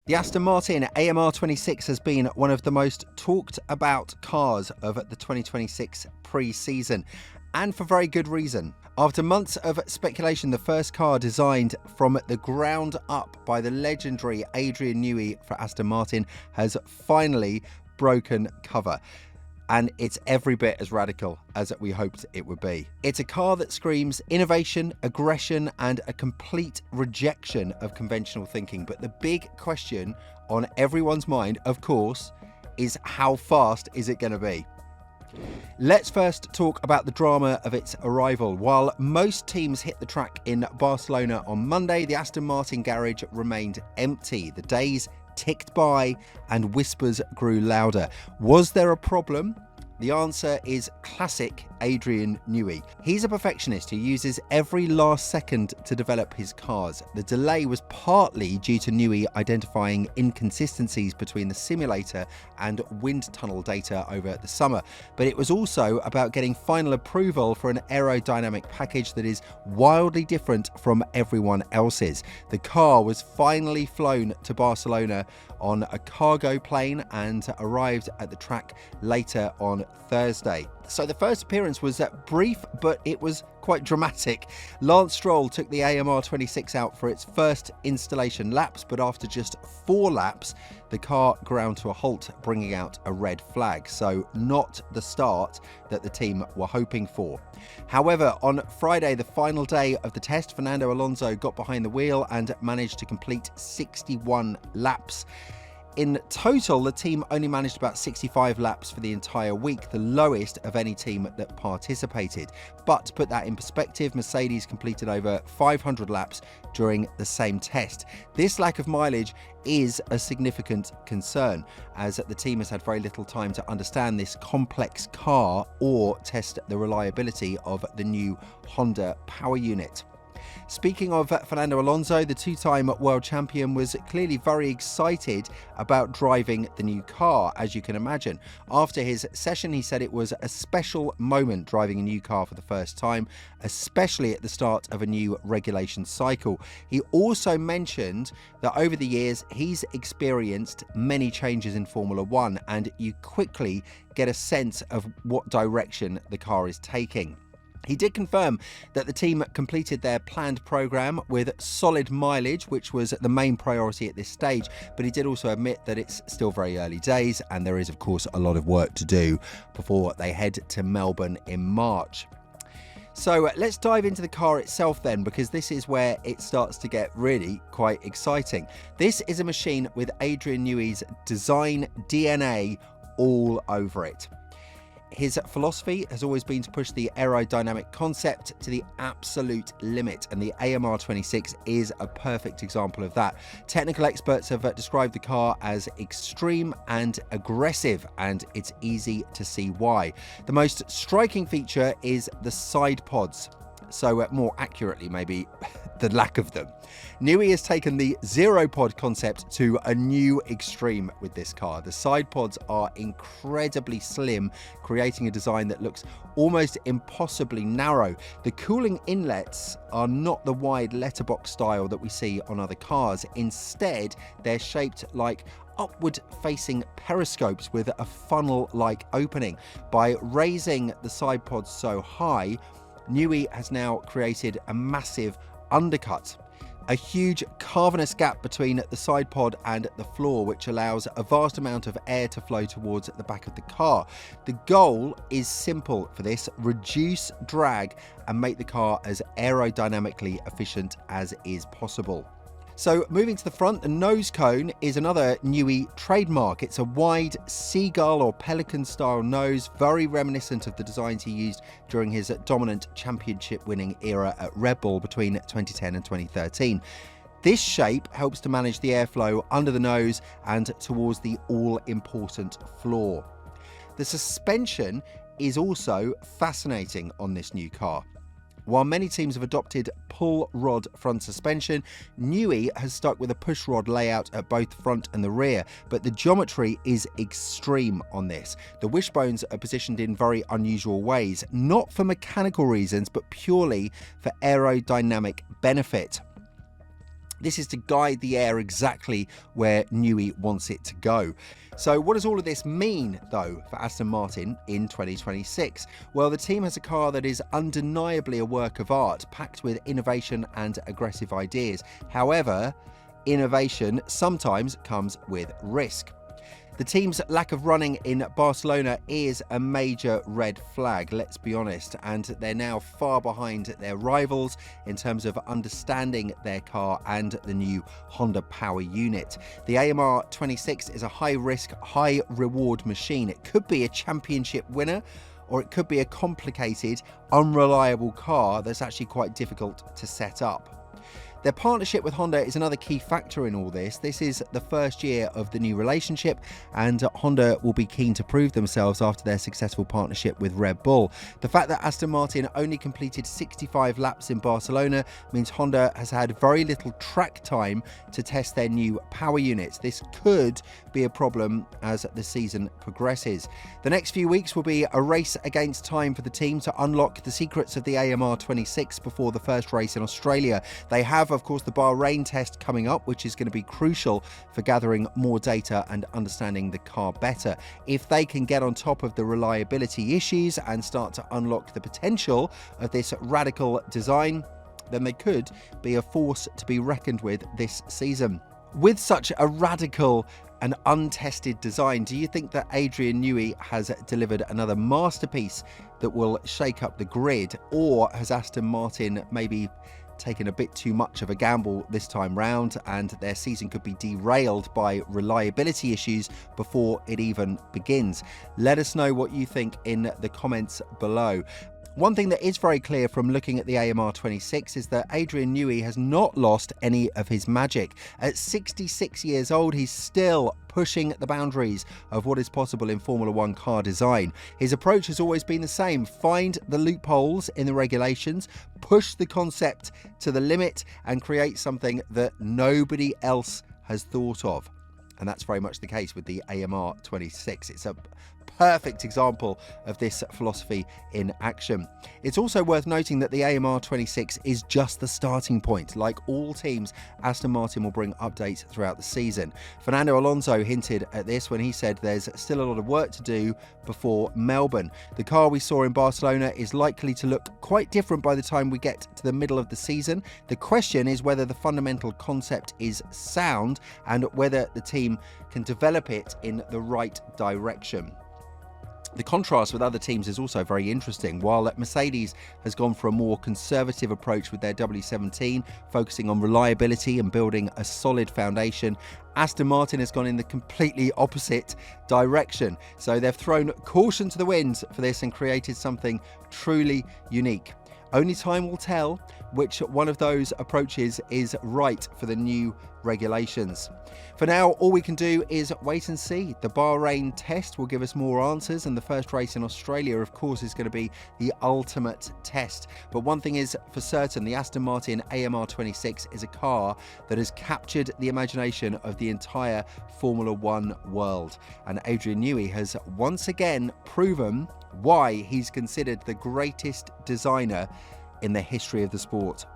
The Aston Martin AMR26 has been one of the most talked about cars of the 2026 pre-season, and for very good reason. After months of speculation, the first car designed from the ground up by the legendary Adrian Newey for Aston Martin has finally broken cover. And it's every bit as radical as we hoped it would be. It's a car that screams innovation, aggression, and a complete rejection of conventional thinking. But the big question on everyone's mind, of course, is how fast is it going to be? Let's first talk about the drama of its arrival. While most teams hit the track in Barcelona on Monday, the Aston Martin garage remained empty. The days ticked by and whispers grew louder. Was there a problem? The answer is classic Adrian Newey. He's a perfectionist who uses every last second to develop his cars. The delay was partly due to Newey identifying inconsistencies between the simulator and wind tunnel data over the summer, but it was also about getting final approval for an aerodynamic package that is wildly different from everyone else's. The car was finally flown to Barcelona on a cargo plane and arrived at the track later on Thursday. So the first appearance was brief, but it was quite dramatic. Lance Stroll took the AMR26 out for its first installation laps, but after just 4 laps, the car ground to a halt, bringing out a red flag. So not the start that the team were hoping for. However, on Friday, the final day of the test, Fernando Alonso got behind the wheel and managed to complete 61 laps. In total, the team only managed about 65 laps for the entire week, the lowest of any team that participated. But to put that in perspective, Mercedes completed over 500 laps during the same test. This lack of mileage is a significant concern, as the team has had very little time to understand this complex car or test the reliability of the new Honda power unit. Speaking of Fernando Alonso, the two-time world champion was clearly very excited about driving the new car, as you can imagine. After his session, he said it was a special moment driving a new car for the first time, especially at the start of a new regulation cycle. He also mentioned that over the years, he's experienced many changes in Formula One, and you quickly get a sense of what direction the car is taking. He did confirm that the team completed their planned program with solid mileage, which was the main priority at this stage, but he did also admit that it's still very early days and there is, of course, a lot of work to do before they head to Melbourne in March. So let's dive into the car itself then, because this is where it starts to get really quite exciting. This is a machine with Adrian Newey's design DNA all over it. His philosophy has always been to push the aerodynamic concept to the absolute limit, and the AMR26 is a perfect example of that. Technical experts have described the car as extreme and aggressive, and it's easy to see why. The most striking feature is the side pods. So more accurately, maybe, the lack of them. Newey has taken the zero pod concept to a new extreme with this car. The side pods are incredibly slim, creating a design that looks almost impossibly narrow. The cooling inlets are not the wide letterbox style that we see on other cars. Instead, they're shaped like upward-facing periscopes with a funnel-like opening. By raising the side pods so high, Newey has now created a massive undercut. A huge cavernous gap between the side pod and the floor, which allows a vast amount of air to flow towards the back of the car. The goal is simple for this: reduce drag and make the car as aerodynamically efficient as is possible. So moving to the front, the nose cone is another Newey trademark. It's a wide seagull or pelican style nose, very reminiscent of the designs he used during his dominant championship winning era at Red Bull between 2010 and 2013. This shape helps to manage the airflow under the nose and towards the all-important floor. The suspension is also fascinating on this new car. While many teams have adopted pull rod front suspension, Newey has stuck with a push rod layout at both front and the rear, but the geometry is extreme on this. The wishbones are positioned in very unusual ways, not for mechanical reasons, but purely for aerodynamic benefit. This is to guide the air exactly where Newey wants it to go. So what does all of this mean, though, for Aston Martin in 2026? Well, the team has a car that is undeniably a work of art, packed with innovation and aggressive ideas. However, innovation sometimes comes with risk. The team's lack of running in Barcelona is a major red flag, let's be honest, and they're now far behind their rivals in terms of understanding their car and the new Honda power unit. The AMR26 is a high-risk, high-reward machine. It could be a championship winner, or it could be a complicated, unreliable car that's actually quite difficult to set up. Their partnership with Honda is another key factor in all this. This is the first year of the new relationship, and Honda will be keen to prove themselves after their successful partnership with Red Bull. The fact that Aston Martin only completed 65 laps in Barcelona means Honda has had very little track time to test their new power units. This could be a problem as the season progresses. The next few weeks will be a race against time for the team to unlock the secrets of the AMR26 before the first race in Australia. They have, of course, the Bahrain test coming up, which is going to be crucial for gathering more data and understanding the car better. If they can get on top of the reliability issues and start to unlock the potential of this radical design, then they could be a force to be reckoned with this season. With such a radical and untested design, do you think that Adrian Newey has delivered another masterpiece that will shake up the grid, or has Aston Martin maybe taken a bit too much of a gamble this time round and their season could be derailed by reliability issues before it even begins? Let us know what you think in the comments below. One thing that is very clear from looking at the AMR26 is that Adrian Newey has not lost any of his magic. At 66 years old, he's still pushing the boundaries of what is possible in Formula One car design. His approach has always been the same: find the loopholes in the regulations, push the concept to the limit, and create something that nobody else has thought of. And that's very much the case with the AMR26. It's a perfect example of this philosophy in action. It's also worth noting that the AMR26 is just the starting point. Like all teams, Aston Martin will bring updates throughout the season. Fernando Alonso hinted at this when he said there's still a lot of work to do before Melbourne. The car we saw in Barcelona is likely to look quite different by the time we get to the middle of the season. The question is whether the fundamental concept is sound and whether the team can develop it in the right direction. The contrast with other teams is also very interesting. While Mercedes has gone for a more conservative approach with their W17, focusing on reliability and building a solid foundation, Aston Martin has gone in the completely opposite direction. So they've thrown caution to the wind for this and created something truly unique. Only time will tell which one of those approaches is right for the new regulations. For now, all we can do is wait and see. The Bahrain test will give us more answers, and the first race in Australia, of course, is going to be the ultimate test. But one thing is for certain: the Aston Martin AMR26 is a car that has captured the imagination of the entire Formula One world. And Adrian Newey has once again proven why he's considered the greatest designer in the history of the sport.